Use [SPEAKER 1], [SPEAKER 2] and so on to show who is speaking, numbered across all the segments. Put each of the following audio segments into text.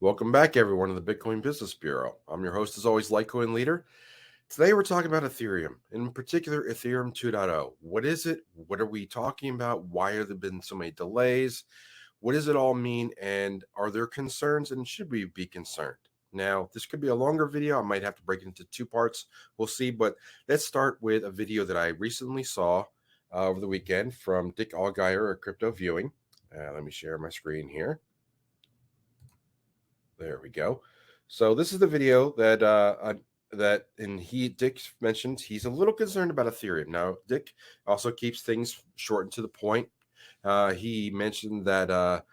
[SPEAKER 1] Welcome back, everyone, to the Bitcoin Business Bureau. I'm your host, as always, LitecoinLeader. Today, we're talking about Ethereum, in particular, Ethereum 2.0. What is it? What are we talking about? Why have there been so many delays? What does it all mean? And are there concerns? And should we be concerned? Now, this could be a longer video. I might have to break it into two parts. We'll see. But let's start with a video that I recently saw over the weekend from Dick Allgeier at Crypto Viewing. Let me share my screen here. There we go. So this is the video that Dick mentions he's a little concerned about Ethereum. Now, Dick also keeps things short and to the point. He mentioned that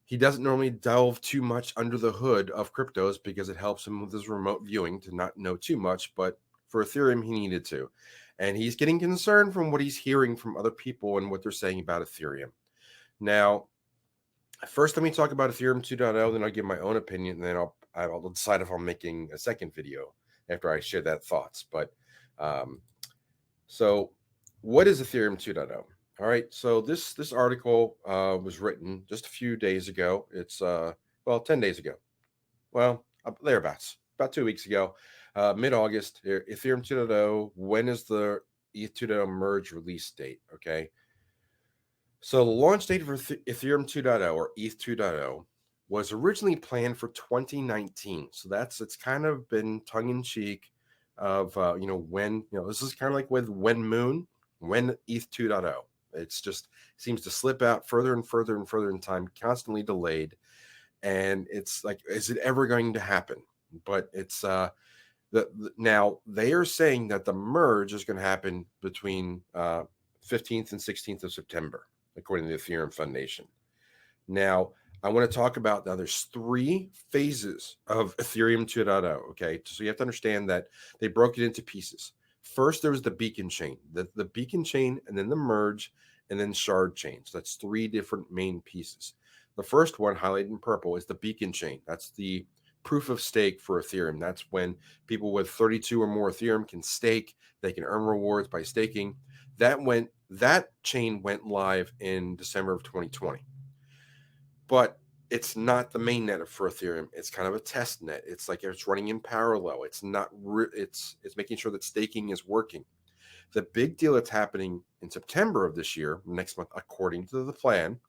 [SPEAKER 1] he doesn't normally delve too much under the hood of cryptos because it helps him with his remote viewing to not know too much. But for Ethereum, he needed to. And he's getting concerned from what he's hearing from other people and what they're saying about Ethereum. Now, first, let me talk about Ethereum 2.0, then I'll give my own opinion, and then I'll decide if I'm making a second video after I share that thoughts. But so what is Ethereum 2.0? All right, so this article was written just a few days ago. It's 10 days ago. Well, thereabouts, about 2 weeks ago, mid-August. Ethereum 2.0. When is the ETH 2.0 merge release date? Okay. So the launch date for Ethereum 2.0 or ETH 2.0 was originally planned for 2019. So it's kind of been tongue-in-cheek of, this is kind of like with when ETH 2.0. It's just seems to slip out further and further and further in time, constantly delayed. And it's like, is it ever going to happen? But it's now they are saying that the merge is going to happen between 15th and 16th of September. According to the Ethereum Foundation. Now, I want to talk about there's three phases of Ethereum 2.0. Okay, so you have to understand that they broke it into pieces. First, there was the beacon chain, the beacon chain, and then the merge, and then shard chain. So that's three different main pieces. The first one, highlighted in purple, is the beacon chain. That's the proof of stake for Ethereum. That's when people with 32 or more Ethereum can stake. They can earn rewards by staking. That chain went live in December of 2020, but it's not the main net for Ethereum. It's kind of a test net. It's like it's running in parallel. It's not. It's making sure that staking is working. The big deal that's happening in September of this year, next month, according to the plan,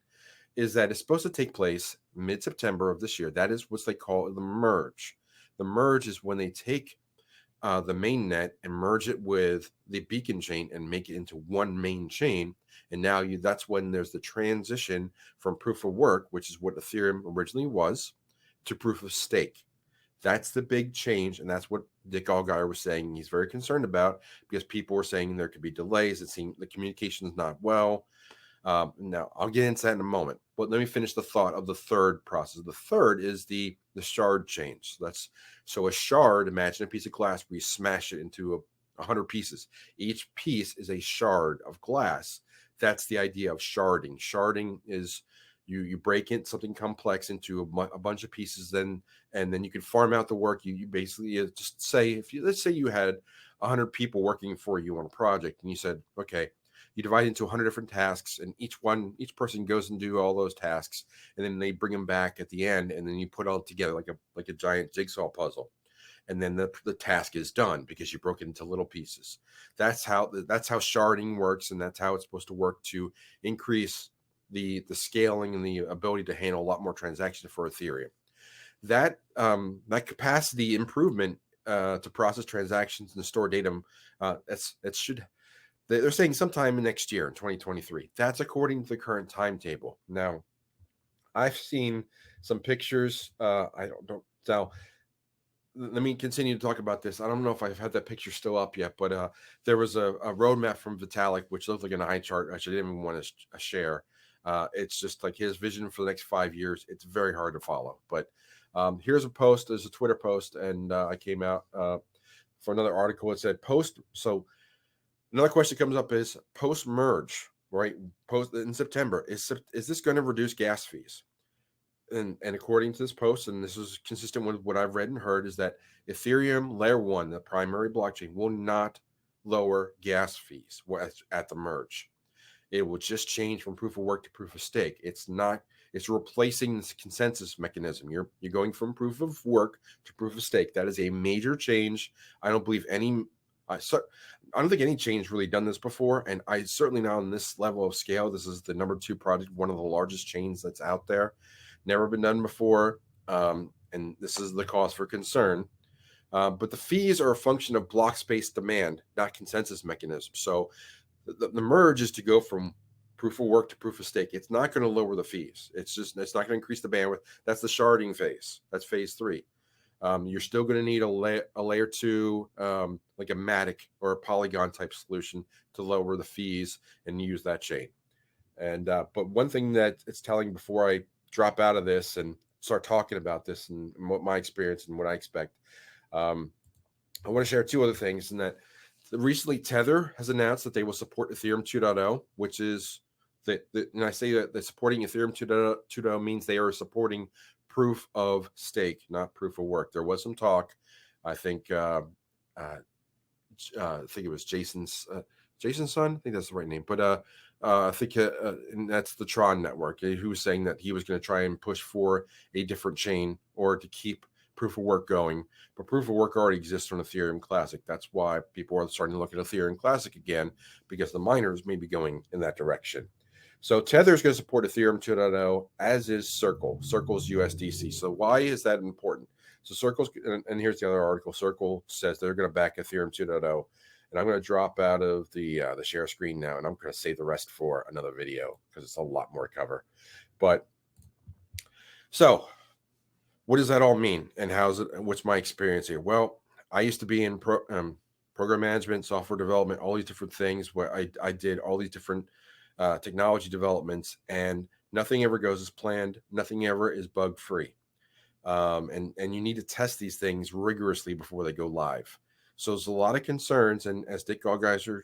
[SPEAKER 1] is that it's supposed to take place mid-September of this year. That is what they call the merge. The merge is when they take the main net and merge it with the beacon chain and make it into one main chain. And now that's when there's the transition from proof of work, which is what Ethereum originally was, to proof of stake. That's the big change. And that's what Dick Allgeier was saying he's very concerned about, because people were saying there could be delays. It seemed the communication is not well. Now, I'll get into that in a moment, but let me finish the thought of the third process. The third is the shard change. So a shard, imagine a piece of glass where you smash it into 100 pieces. Each piece is a shard of glass. That's the idea of sharding. Sharding is you break in something complex into a bunch of pieces, and then you can farm out the work. You basically just say, let's say you had 100 people working for you on a project, and you said, okay, you divide into 100 different tasks, and each person goes and do all those tasks, and then they bring them back at the end, and then you put it all together like a giant jigsaw puzzle, and then the task is done because you broke it into little pieces. That's how sharding works, and that's how it's supposed to work to increase the scaling and the ability to handle a lot more transactions for Ethereum. That capacity improvement to process transactions and store data, they're saying sometime next year in 2023. That's according to the current timetable. Now, I've seen some pictures. I don't. So let me continue to talk about this. I don't know if I've had that picture still up yet, but there was a roadmap from Vitalik, which looked like an eye chart. I didn't even want to share. It's just like his vision for the next 5 years. It's very hard to follow. But here's a post. There's a Twitter post, and I came out for another article. It said post. So another question comes up is post merge, right? Post in September. Is this going to reduce gas fees? And according to this post, and this is consistent with what I've read and heard, is that Ethereum Layer 1, the primary blockchain, will not lower gas fees at the merge. It will just change from proof of work to proof of stake. It's It's replacing this consensus mechanism. You're going from proof of work to proof of stake. That is a major change. I don't believe any. I don't think any chain's really done this before, and I certainly not on this level of scale. This is the #2 project, one of the largest chains that's out there. Never been done before, and this is the cause for concern. But the fees are a function of block space demand, not consensus mechanism. So the merge is to go from proof of work to proof of stake. It's not going to lower the fees. It's not going to increase the bandwidth. That's the sharding phase. That's phase 3. You're still going to need a layer 2, like a Matic or a Polygon type solution to lower the fees and use that chain. And but one thing that it's telling before I drop out of this and start talking about this and what my experience and what I expect, I want to share 2 other things. And that recently Tether has announced that they will support Ethereum 2.0, which is and I say that supporting Ethereum 2.0 means they are supporting proof of stake, not proof of work. There was some talk, I think it was Jason's son. I think that's the right name, but I think and that's the Tron network, who was saying that he was going to try and push for a different chain or to keep proof of work going. But proof of work already exists on Ethereum Classic. That's why people are starting to look at Ethereum Classic again, because the miners may be going in that direction. So Tether is going to support Ethereum 2.0, as is Circle's USDC. So why is that important? So Circle's, and here's the other article. Circle says they're going to back Ethereum 2.0. And I'm going to drop out of the share screen now, and I'm going to save the rest for another video because it's a lot more to cover. But so what does that all mean, and what's my experience here? Well, I used to be in program management, software development, all these different things where I did all these different technology developments, and nothing ever goes as planned. Nothing ever is bug free. And you need to test these things rigorously before they go live. So there's a lot of concerns. And as Dick Allgeier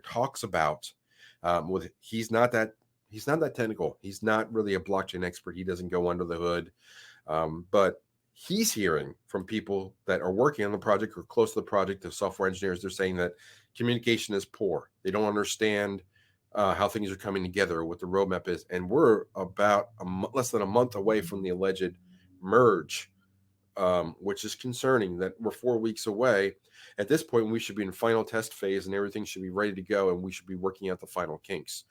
[SPEAKER 1] talks about, he's not that technical. He's not really a blockchain expert. He doesn't go under the hood. But he's hearing from people that are working on the project or close to the project, the software engineers. They're saying that communication is poor. They don't understand how things are coming together, what the roadmap is. And we're about less than a month away from the alleged merge, which is concerning. That we're 4 weeks away. At this point, we should be in final test phase and everything should be ready to go, and we should be working out the final kinks.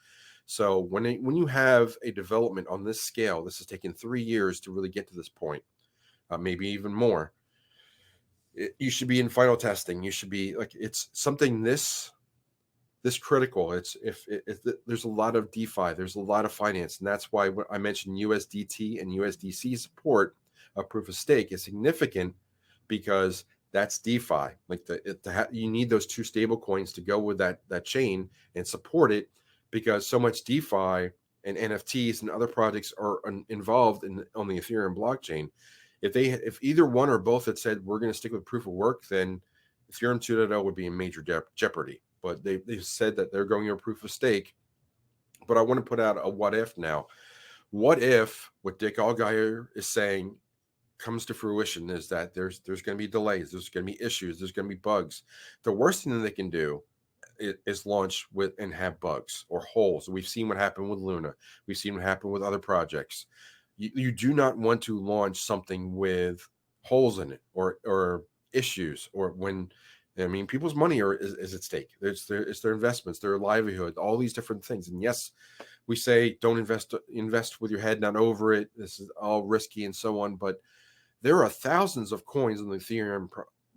[SPEAKER 1] So when you have a development on this scale, this has taken 3 years to really get to this point, maybe even more. You should be in final testing. You should be like, it's something this critical. It's if there's a lot of DeFi, there's a lot of finance, and that's why I mentioned USDT and USDC support of proof of stake is significant, because that's DeFi. Like you need those 2 stable coins to go with that chain and support it, because so much DeFi and NFTs and other projects are involved on the Ethereum blockchain. If either one or both had said we're going to stick with proof of work, then Ethereum 2.0 would be in major jeopardy. But they've said that they're going to proof of stake. But I want to put out a what if now. What if what Dick Allgeier is saying comes to fruition, is that there's going to be delays, there's going to be issues, there's going to be bugs. The worst thing that they can do is launch with and have bugs or holes. We've seen what happened with Luna. We've seen what happened with other projects. You do not want to launch something with holes in it or issues, or when, I mean, people's money is at stake. It's their investments, their livelihood, all these different things. And yes, we say don't invest with your head not over it. This is all risky and so on. But there are thousands of coins on the Ethereum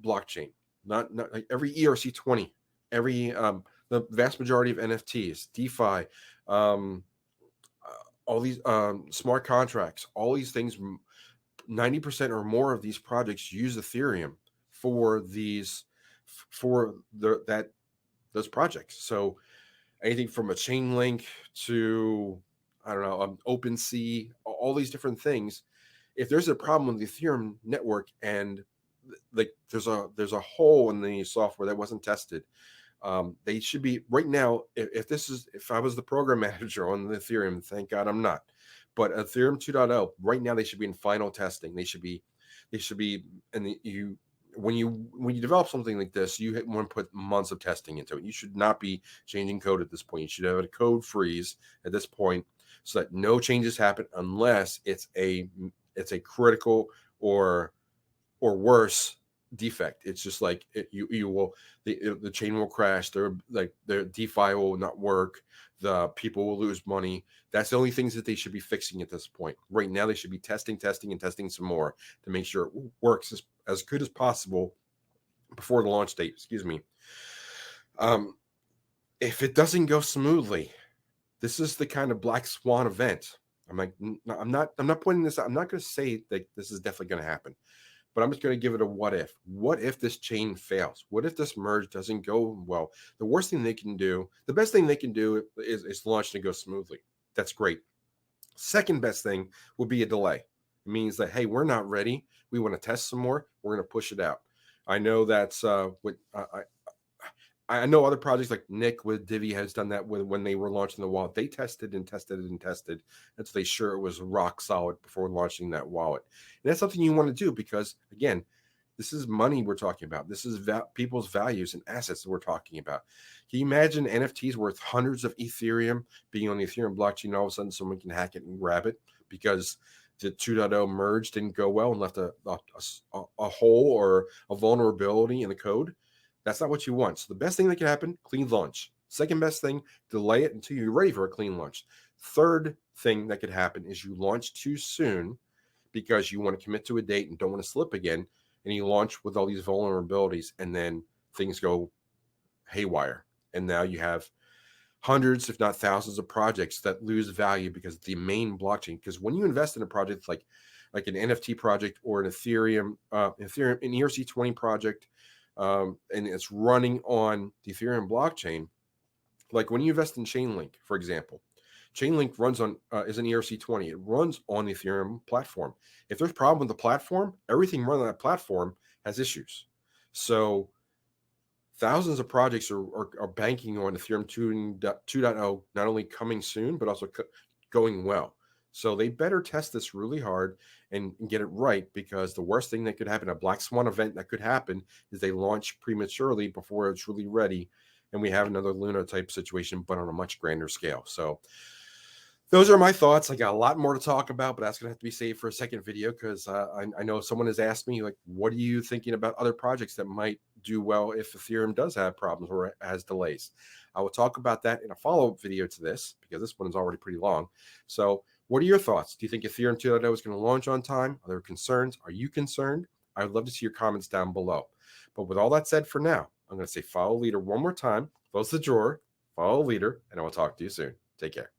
[SPEAKER 1] blockchain. Not like every ERC20, every the vast majority of NFTs, DeFi, all these smart contracts, all these things. 90% or more of these projects use Ethereum for those projects. So anything from a chain link to, I don't know, OpenSea, all these different things. If there's a problem with the Ethereum network and like there's a hole in the software that wasn't tested, they should be right now. If I was the program manager on the Ethereum, thank God I'm not. But Ethereum 2.0 right now, they should be in final testing. They should be, and when you develop something like this, you want to put months of testing into it. You should not be changing code at this point. You should have a code freeze at this point, so that no changes happen unless it's a critical or worse defect. It's just like you will the chain will crash. Their DeFi will not work. The people will lose money. That's the only things that they should be fixing at this point. Right now, they should be testing some more to make sure it works as good as possible before the launch date. Excuse me. If it doesn't go smoothly, this is the kind of black swan event. I'm not pointing this out. I'm not going to say that this is definitely going to happen, but I'm just going to give it a what if. What if this chain fails? What if this merge doesn't go well? The best thing they can do is launch and go smoothly. That's great. Second best thing would be a delay. It means that, hey, we're not ready. We want to test some more. We're going to push it out. I know that's what I know other projects like Nick with Divi has done that when they were launching the wallet. They tested until they sure it was rock solid before launching that wallet. And that's something you want to do because, again, this is money we're talking about. This is people's values and assets that we're talking about. Can you imagine NFTs worth hundreds of Ethereum being on the Ethereum blockchain, and all of a sudden someone can hack it and grab it because the 2.0 merge didn't go well and left a hole or a vulnerability in the code? That's not what you want. So the best thing that can happen, clean launch. Second best thing, delay it until you're ready for a clean launch. Third thing that could happen is you launch too soon because you want to commit to a date and don't want to slip again. And you launch with all these vulnerabilities and then things go haywire. And now you have hundreds, if not thousands of projects that lose value because the main blockchain, because when you invest in a project like an NFT project or an Ethereum, an ERC20 project, and it's running on the Ethereum blockchain. Like when you invest in Chainlink, for example, Chainlink runs on is an ERC20. It runs on the Ethereum platform. If there's a problem with the platform, everything running on that platform has issues. So thousands of projects are banking on Ethereum 2.0 not only coming soon, but also going well. So they better test this really hard and get it right, because the worst thing that could happen, a black swan event that could happen, is they launch prematurely before it's really ready, and we have another Luna type situation, but on a much grander scale. So those are my thoughts. I got a lot more to talk about, but that's going to have to be saved for a second video, because I know someone has asked me, like, what are you thinking about other projects that might do well if Ethereum does have problems or has delays? I will talk about that in a follow-up video to this, because this one is already pretty long. So what are your thoughts? Do you think Ethereum 2.0 is going to launch on time? Are there concerns? Are you concerned? I would love to see your comments down below. But with all that said, for now, I'm going to say follow leader one more time. Close the drawer, follow leader, and I will talk to you soon. Take care.